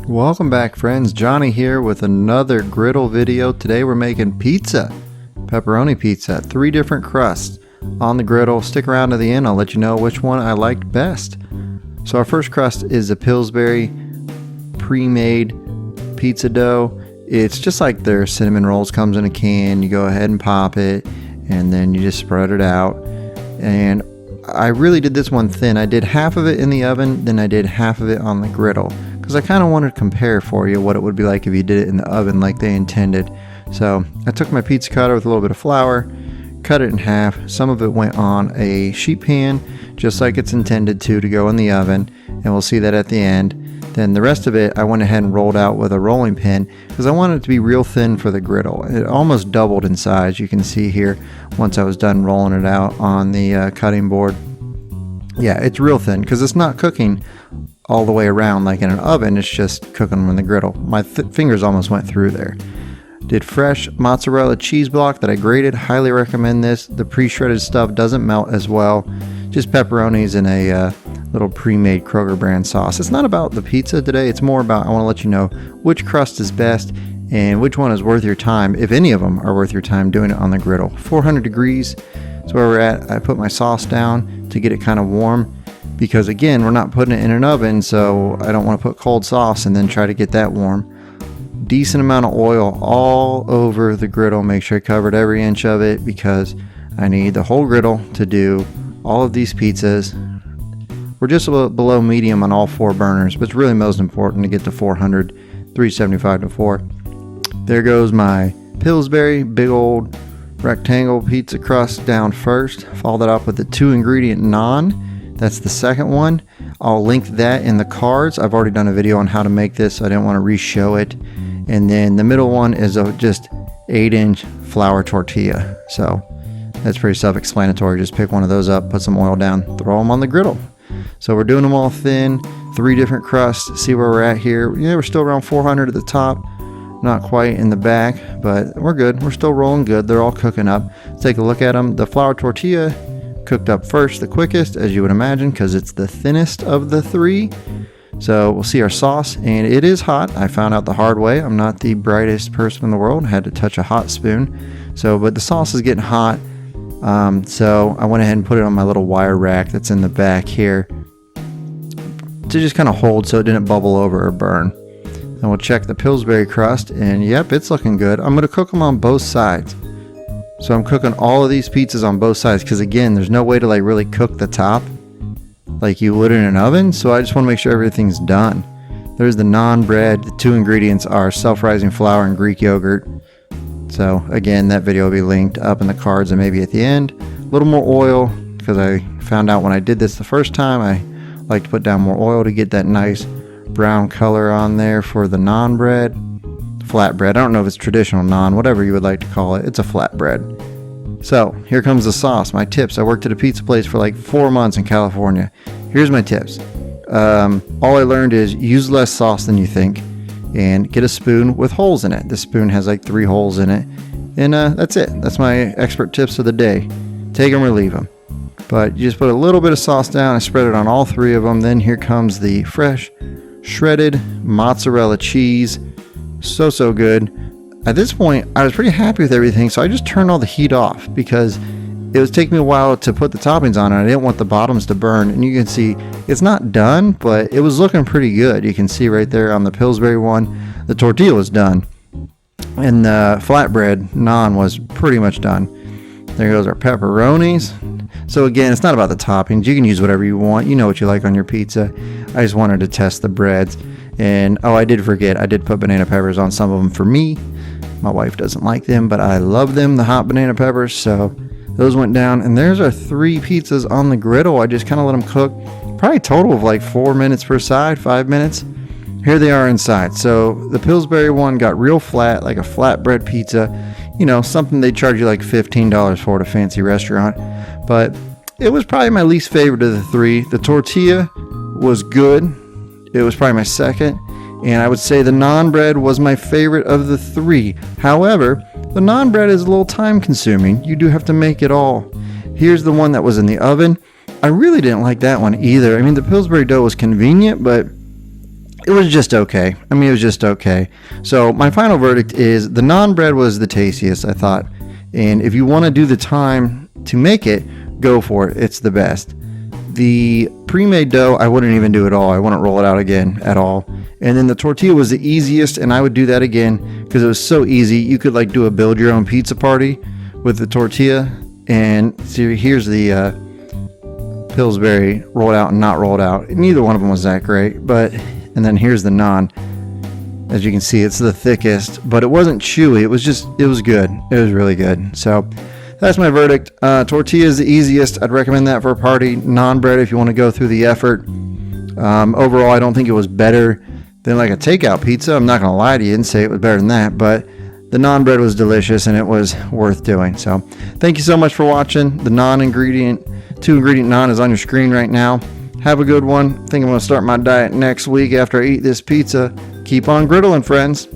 Welcome back, friends. Johnny here with another Griddle video. Today we're making pizza, pepperoni pizza, 3 different crusts on the griddle. Stick around to the end, I'll let you know which one I liked best. So our first crust is a Pillsbury pre-made pizza dough. It's just like their cinnamon rolls, comes in a can. You go ahead and pop it and then you just spread it out. And I really did this one thin. I did half of it in the oven, then I did half of it on the griddle, because I kind of wanted to compare for you what it would be like if you did it in the oven like they intended. So I took my pizza cutter with a little bit of flour, cut it in half. Some of it went on a sheet pan, just like it's intended to go in the oven, and we'll see that at the end. Then the rest of it I went ahead and rolled out with a rolling pin because I wanted it to be real thin for the griddle. It almost doubled in size, you can see here, once I was done rolling it out on the cutting board. Yeah, it's real thin because it's not cooking all the way around like in an oven, it's just cooking on the griddle. My fingers almost went through there. Did fresh mozzarella cheese block that I grated. Highly recommend this. The pre-shredded stuff doesn't melt as well. Just pepperonis in a little pre-made Kroger brand sauce. It's not about the pizza today, it's more about I want to let you know which crust is best and which one is worth your time, if any of them are worth your time doing it on the griddle. 400 degrees is where we're at. I put my sauce down to get it kind of warm, because again, we're not putting it in an oven, so I don't want to put cold sauce and then try to get that warm. Decent amount of oil all over the griddle. Make sure I covered every inch of it because I need the whole griddle to do all of these pizzas. We're just a little below medium on all 4 burners, but it's really most important to get to 400, 375 to 4. There goes my Pillsbury big old rectangle pizza crust down first. Follow that up with the 2-ingredient naan. That's the second one. I'll link that in the cards. I've already done a video on how to make this, so I didn't want to re-show it. And then the middle one is a just 8-inch flour tortilla. So that's pretty self-explanatory. Just pick one of those up, put some oil down, throw them on the griddle. So we're doing them all thin, 3 different crusts. See where we're at here. Yeah, we're still around 400 at the top. Not quite in the back, but we're good. We're still rolling good. They're all cooking up. Let's take a look at them. The flour tortilla cooked up first, the quickest, as you would imagine, because it's the thinnest of the 3. So we'll see our sauce, and it is hot. I found out the hard way. I'm not the brightest person in the world. I had to touch a hot spoon. But the sauce is getting hot. So I went ahead and put it on my little wire rack that's in the back here to just kind of hold so it didn't bubble over or burn. Then we'll check the Pillsbury crust, and yep, it's looking good. I'm going to cook them on both sides. So I'm cooking all of these pizzas on both sides because, again, there's no way to like really cook the top like you would in an oven. So I just want to make sure everything's done. There's the naan bread. The 2 ingredients are self-rising flour and Greek yogurt. So again, that video will be linked up in the cards and maybe at the end. A little more oil because I found out when I did this the first time, I like to put down more oil to get that nice brown color on there for the naan bread. Flatbread. I don't know if it's traditional naan, whatever you would like to call it. It's a flatbread. So here comes the sauce. My tips. I worked at a pizza place for like 4 months in California. Here's my tips. All I learned is use less sauce than you think, and get a spoon with holes in it. This spoon has like 3 holes in it, and that's it. That's my expert tips of the day. Take them or leave them. But you just put a little bit of sauce down. I spread it on all 3 of them. Then here comes the fresh shredded mozzarella cheese. So good. At this point, I was pretty happy with everything, so I just turned all the heat off because it was taking me a while to put the toppings on, and I didn't want the bottoms to burn. And you can see it's not done, but it was looking pretty good. You can see right there on the Pillsbury one, the tortilla was done, and the flatbread naan was pretty much done. There goes our pepperonis. So again, it's not about the toppings. You can use whatever you want. You know what you like on your pizza. I just wanted to test the breads. And oh, I did forget, I did put banana peppers on some of them for me. My wife doesn't like them, but I love them, the hot banana peppers. So those went down, and there's our 3 pizzas on the griddle. I just kind of let them cook, probably a total of like 4 minutes per side, 5 minutes. Here they are inside. So the Pillsbury one got real flat, like a flatbread pizza. You know, something they charge you like $15 for at a fancy restaurant. But it was probably my least favorite of the 3. The tortilla was good. It was probably my second, and I would say the naan bread was my favorite of the 3. However, the naan bread is a little time consuming. You do have to make it all. Here's the one that was in the oven. I really didn't like that one either. I mean, the Pillsbury dough was convenient, but it was just okay. I mean, it was just okay. So my final verdict is the naan bread was the tastiest, I thought. And if you want to do the time to make it, go for it. It's the best. The pre-made dough, I wouldn't even do it all. I wouldn't roll it out again at all. And then the tortilla was the easiest, and I would do that again because it was so easy. You could like do a build your own pizza party with the tortilla. And see, here's the Pillsbury rolled out and not rolled out. Neither one of them was that great. And then here's the naan. As you can see, it's the thickest, but it wasn't chewy. It was good. It was really good. So that's my verdict. Tortilla is the easiest. I'd recommend that for a party. Naan bread if you want to go through the effort. Overall, I don't think it was better than like a takeout pizza. I'm not going to lie to you and say it was better than that, but the naan bread was delicious and it was worth doing. So thank you so much for watching. The 2-ingredient naan is on your screen right now. Have a good one. I think I'm going to start my diet next week after I eat this pizza. Keep on griddling, friends.